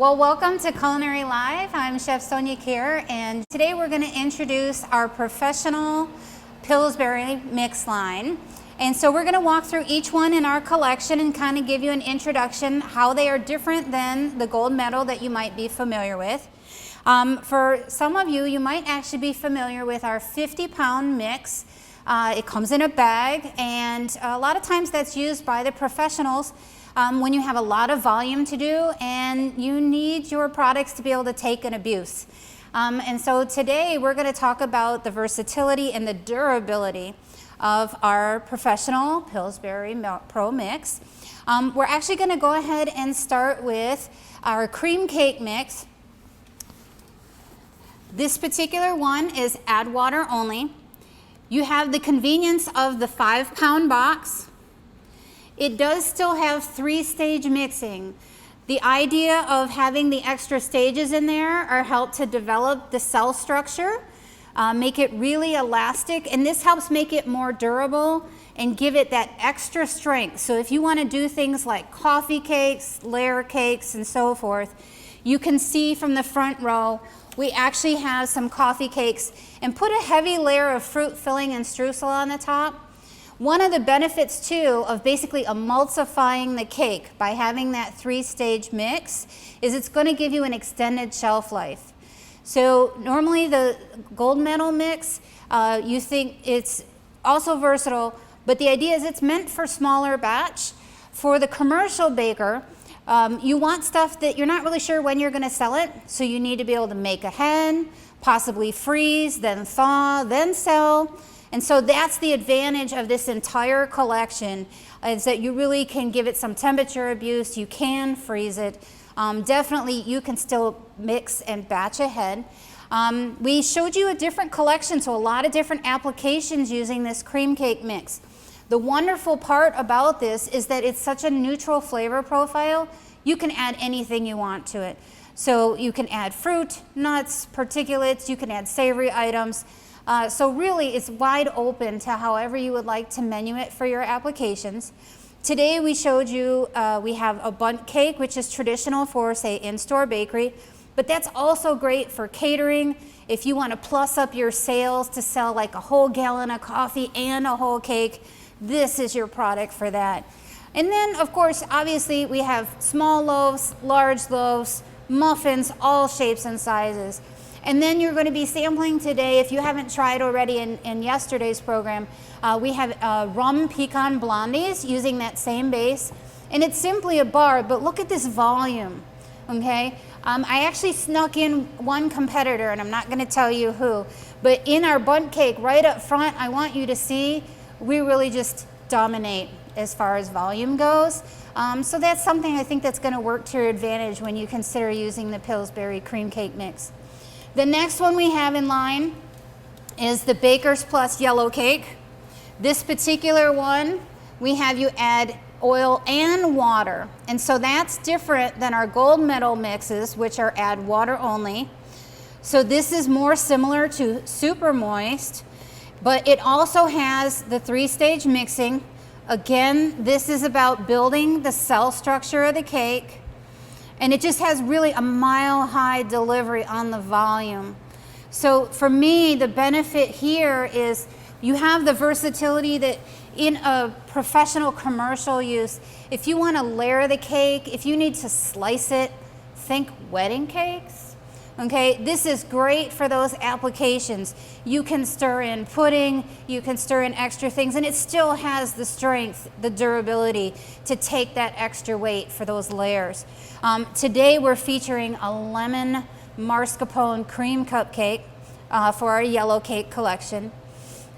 Well, welcome to Culinary Live. I'm Chef Sonia Kier, and today we're going to introduce our professional Pillsbury mix line. And so we're going to walk through each one in our collection and kind of give you an introduction how they are different than the gold medal that you might be familiar with. For some of you, you might actually be familiar with our 50-pound mix. It comes in a bag, and a lot of times that's used by the professionals when you have a lot of volume to do and you need your products to be able to take an abuse. And so today we're going to talk about the versatility and the durability of our professional Pillsbury Pro Mix. We're actually going to go ahead and start with our cream cake mix. This particular one is add water only. You have the convenience of the 5-pound box. It does still have 3-stage mixing. The idea of having the extra stages in there are help to develop the cell structure, make it really elastic, and this helps make it more durable and give it that extra strength. So if you want to do things like coffee cakes, layer cakes, and so forth, you can see from the front row, we actually have some coffee cakes and put a heavy layer of fruit filling and streusel on the top. One of the benefits too of basically emulsifying the cake by having that 3-stage mix is it's going to give you an extended shelf life. So normally the gold medal mix, you think it's also versatile, but the idea is it's meant for smaller batch. For the commercial baker, you want stuff that you're not really sure when you're going to sell it, so you need to be able to make ahead, possibly freeze, then thaw, then sell. And so that's the advantage of this entire collection, is that you really can give it some temperature abuse, you can freeze it. Definitely you can still mix and batch ahead. We showed you a different collection, so a lot of different applications using this cream cake mix. The wonderful part about this is that it's such a neutral flavor profile, you can add anything you want to it. So you can add fruit, nuts, particulates, you can add savory items. So really it's wide open to however you would like to menu it for your applications. Today we showed you, we have a bundt cake, which is traditional for, say, in-store bakery, but that's also great for catering. If you want to plus up your sales to sell like a whole gallon of coffee and a whole cake, this is your product for that. And then, of course, obviously we have small loaves, large loaves, muffins, all shapes and sizes. And then you're going to be sampling today, if you haven't tried already in yesterday's program, we have rum pecan blondies using that same base. And it's simply a bar, but look at this volume, okay? I actually snuck in one competitor, and I'm not going to tell you who, but in our bundt cake right up front, I want you to see we really just dominate as far as volume goes. So that's something I think that's going to work to your advantage when you consider using the Pillsbury cream cake mix. The next one we have in line is the Baker's Plus yellow cake. This particular one, we have you add oil and water. And so that's different than our gold medal mixes, which are add water only. So this is more similar to super moist, but it also has the 3-stage mixing. Again, this is about building the cell structure of the cake. And it just has really a mile-high delivery on the volume. So for me, the benefit here is you have the versatility that in a professional commercial use, if you want to layer the cake, if you need to slice it, think wedding cakes. Okay, this is great for those applications. You can stir in pudding, you can stir in extra things, and it still has the strength, the durability to take that extra weight for those layers. Today we're featuring a lemon mascarpone cream cupcake for our yellow cake collection.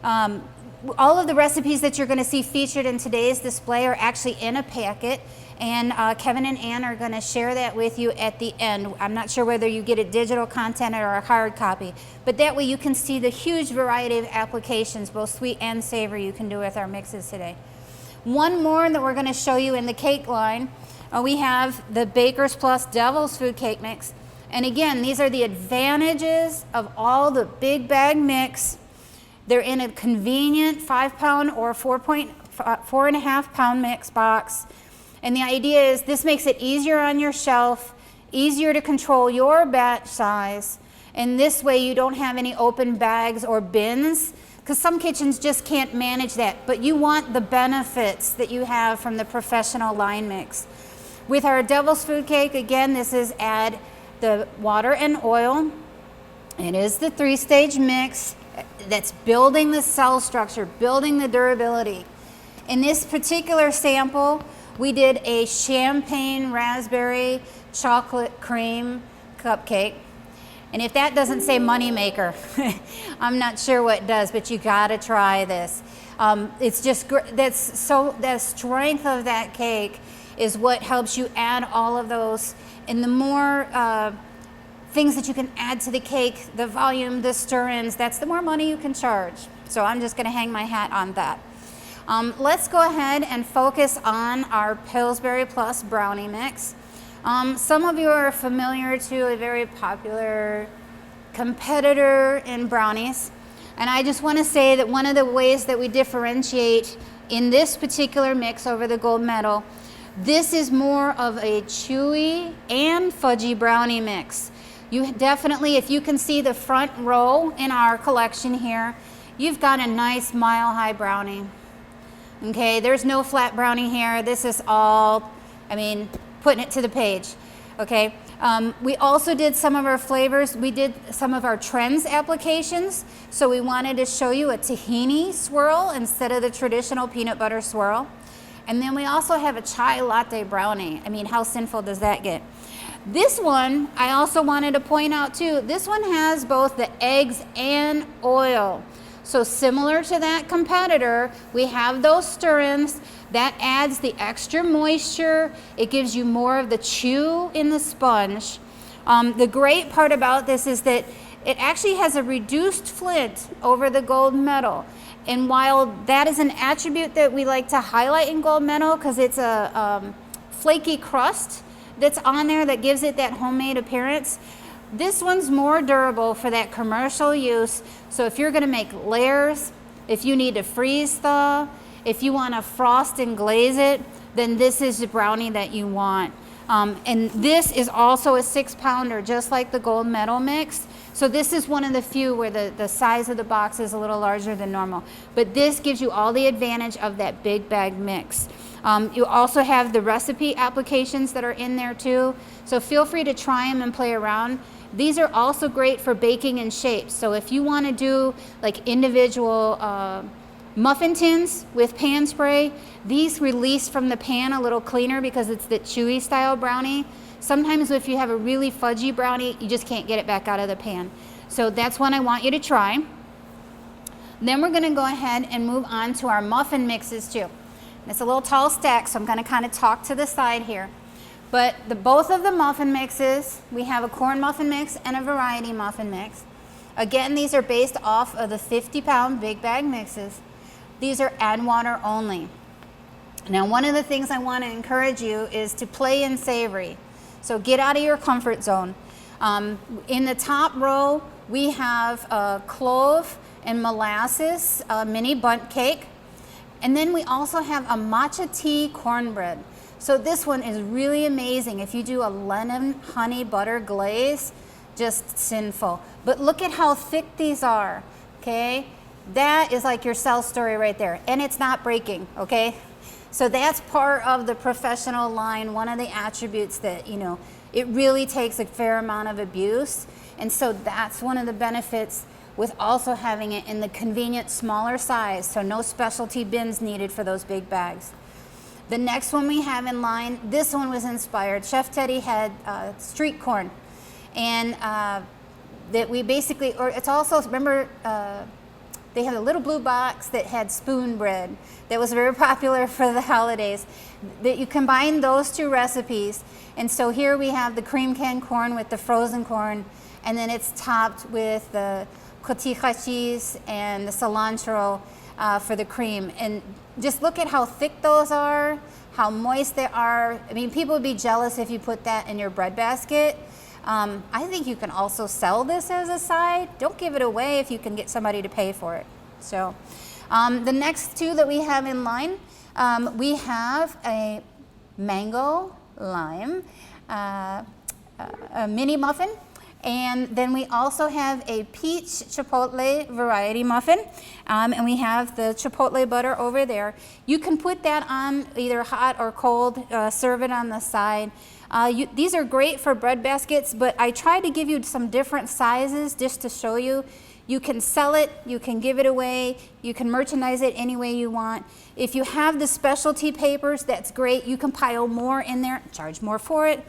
All of the recipes that you're going to see featured in today's display are actually in a packet, and Kevin and Ann are going to share that with you at the end. I'm not sure whether you get a digital content or a hard copy, but that way you can see the huge variety of applications, both sweet and savory, you can do with our mixes today. One more that we're going to show you in the cake line, we have the Baker's Plus Devil's Food Cake Mix. And again, these are the advantages of all the big bag mix. They're in a convenient 5-pound or 4.5 pound mix box. And the idea is this makes it easier on your shelf. easier to control your batch size, and this way you don't have any open bags or bins, because some kitchens just can't manage that, but you want the benefits that you have from the professional line mix. With our Devil's Food Cake, again, this is add the water and oil. It is the 3-stage mix that's building the cell structure, building the durability. In this particular sample, we did a champagne raspberry chocolate cream cupcake. And if that doesn't say moneymaker, I'm not sure what does, but you gotta try this. It's just, the strength of that cake is what helps you add all of those. And the more things that you can add to the cake, the volume, the stir-ins, that's the more money you can charge. So I'm just gonna hang my hat on that. Let's go ahead and focus on our Pillsbury Plus brownie mix. Some of you are familiar to a very popular competitor in brownies. And I just want to say that one of the ways that we differentiate in this particular mix over the gold medal, this is more of a chewy and fudgy brownie mix. You definitely, if you can see the front row in our collection here, you've got a nice mile-high brownie. Okay, there's no flat brownie here. This is all, I mean, putting it to the page. Okay, we also did some of our flavors. We did some of our trends applications. So we wanted to show you a tahini swirl instead of the traditional peanut butter swirl. And then we also have a chai latte brownie. I mean, how sinful does that get? This one, I also wanted to point out too, this one has both the eggs and oil. So similar to that competitor, we have those stir-ins. That adds the extra moisture. It gives you more of the chew in the sponge. The great part about this is that it actually has a reduced flint over the gold medal. And while that is an attribute that we like to highlight in gold medal because it's a flaky crust that's on there that gives it that homemade appearance, this one's more durable for that commercial use. So if you're gonna make layers, if you need to freeze thaw, if you want to frost and glaze it, then this is the brownie that you want. And this is also a 6-pounder, just like the gold medal mix. So this is one of the few where the size of the box is a little larger than normal. But this gives you all the advantage of that big bag mix. You also have the recipe applications that are in there too. So feel free to try them and play around. These are also great for baking in shapes. So if you want to do like individual muffin tins with pan spray, these release from the pan a little cleaner because it's the chewy style brownie. Sometimes if you have a really fudgy brownie, you just can't get it back out of the pan. So that's one I want you to try. Then we're gonna go ahead and move on to our muffin mixes too. It's a little tall stack, so I'm gonna kind of talk to the side here. But both of the muffin mixes, we have a corn muffin mix and a variety muffin mix. Again, these are based off of the 50-pound big bag mixes. These are add water only. Now, one of the things I want to encourage you is to play in savory. So get out of your comfort zone. In the top row, we have clove and molasses mini bundt cake. And then we also have a matcha tea cornbread. So this one is really amazing. If you do a lemon honey butter glaze, just sinful. But look at how thick these are, okay? That is like your cell story right there. And it's not breaking, okay? So that's part of the professional line, one of the attributes that, you know, it really takes a fair amount of abuse. And so that's one of the benefits with also having it in the convenient smaller size, so no specialty bins needed for those big bags. The next one we have in line, this one was inspired. Chef Teddy had street corn. And that we basically, or it's also, remember, they had a little blue box that had spoon bread that was very popular for the holidays. That you combine those two recipes, and so here we have the cream canned corn with the frozen corn, and then it's topped with the cotija cheese and the cilantro for the cream. And just look at how thick those are, how moist they are. I mean, people would be jealous if you put that in your bread basket. I think you can also sell this as a side. Don't give it away if you can get somebody to pay for it. So the next two that we have in line, we have a mango lime a mini muffin. And then we also have a peach chipotle variety muffin, and we have the chipotle butter over there. You can put that on either hot or cold, serve it on the side. These are great for bread baskets, but I tried to give you some different sizes just to show you. You can sell it, you can give it away, you can merchandise it any way you want. If you have the specialty papers, that's great. You can pile more in there, charge more for it.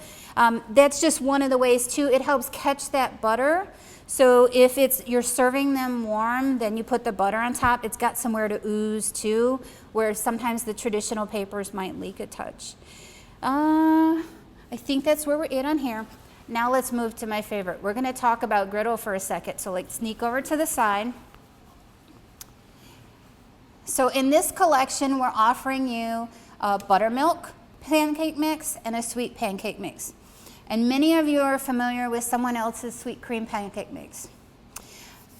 That's just one of the ways too. It helps catch that butter. So if you're serving them warm, then you put the butter on top. It's got somewhere to ooze too, where sometimes the traditional papers might leak a touch. I think that's where we're at on here. Now let's move to my favorite. We're gonna talk about griddle for a second. So like sneak over to the side. So in this collection, we're offering you a buttermilk pancake mix and a sweet pancake mix. And many of you are familiar with someone else's sweet cream pancake mix.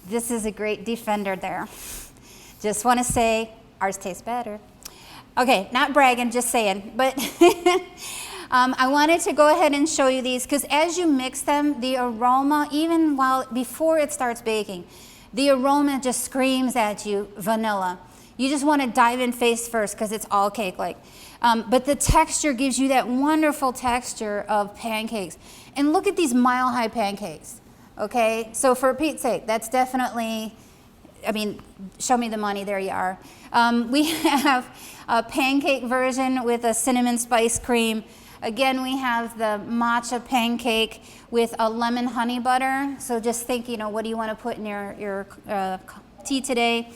This is a great defender there. Just want to say, ours tastes better. Okay, not bragging, just saying. But I wanted to go ahead and show you these because as you mix them, the aroma, even before it starts baking, the aroma just screams at you vanilla. You just want to dive in face first because it's all cake-like. But the texture gives you that wonderful texture of pancakes. And look at these mile-high pancakes, okay? So for Pete's sake, that's definitely, I mean, show me the money, there you are. We have a pancake version with a cinnamon spice cream. Again, we have the matcha pancake with a lemon honey butter. So just think, what do you want to put in your tea today?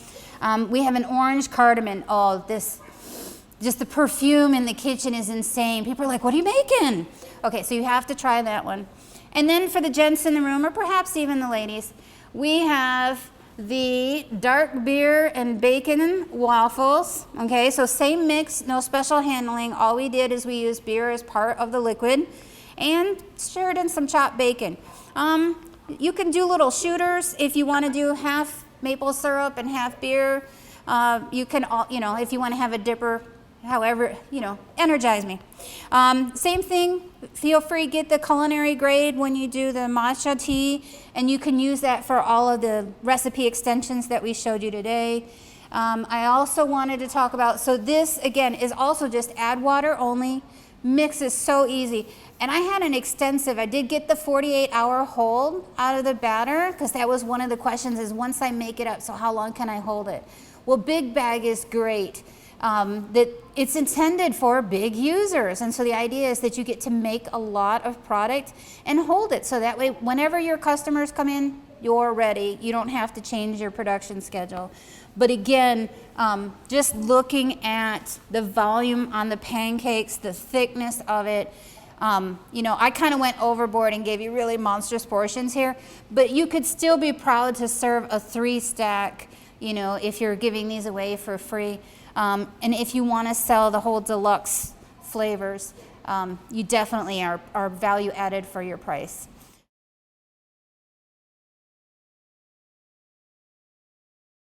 We have an orange cardamom. Oh, just the perfume in the kitchen is insane. People are like, what are you making? Okay, so you have to try that one. And then for the gents in the room, or perhaps even the ladies, we have the dark beer and bacon waffles. Okay, so same mix, no special handling. All we did is we used beer as part of the liquid and shared in some chopped bacon. You can do little shooters if you want to do half maple syrup and half beer. You can, if you want to have a dipper, however, energize me. Same thing, feel free, get the culinary grade when you do the matcha tea, and you can use that for all of the recipe extensions that we showed you today. I also wanted to talk about, so this, again, is also just add water only. Mix is so easy. And I had I did get the 48-hour hold out of the batter, because that was one of the questions is once I make it up, so how long can I hold it? Well, Big Bag is great. That it's intended for big users, and so the idea is that you get to make a lot of product and hold it, so that way whenever your customers come in, you're ready. You don't have to change your production schedule. But again, just looking at the volume on the pancakes, the thickness of it, I kind of went overboard and gave you really monstrous portions here, but you could still be proud to serve a 3-stack, if you're giving these away for free. And if you want to sell the whole deluxe flavors, you definitely are value added for your price.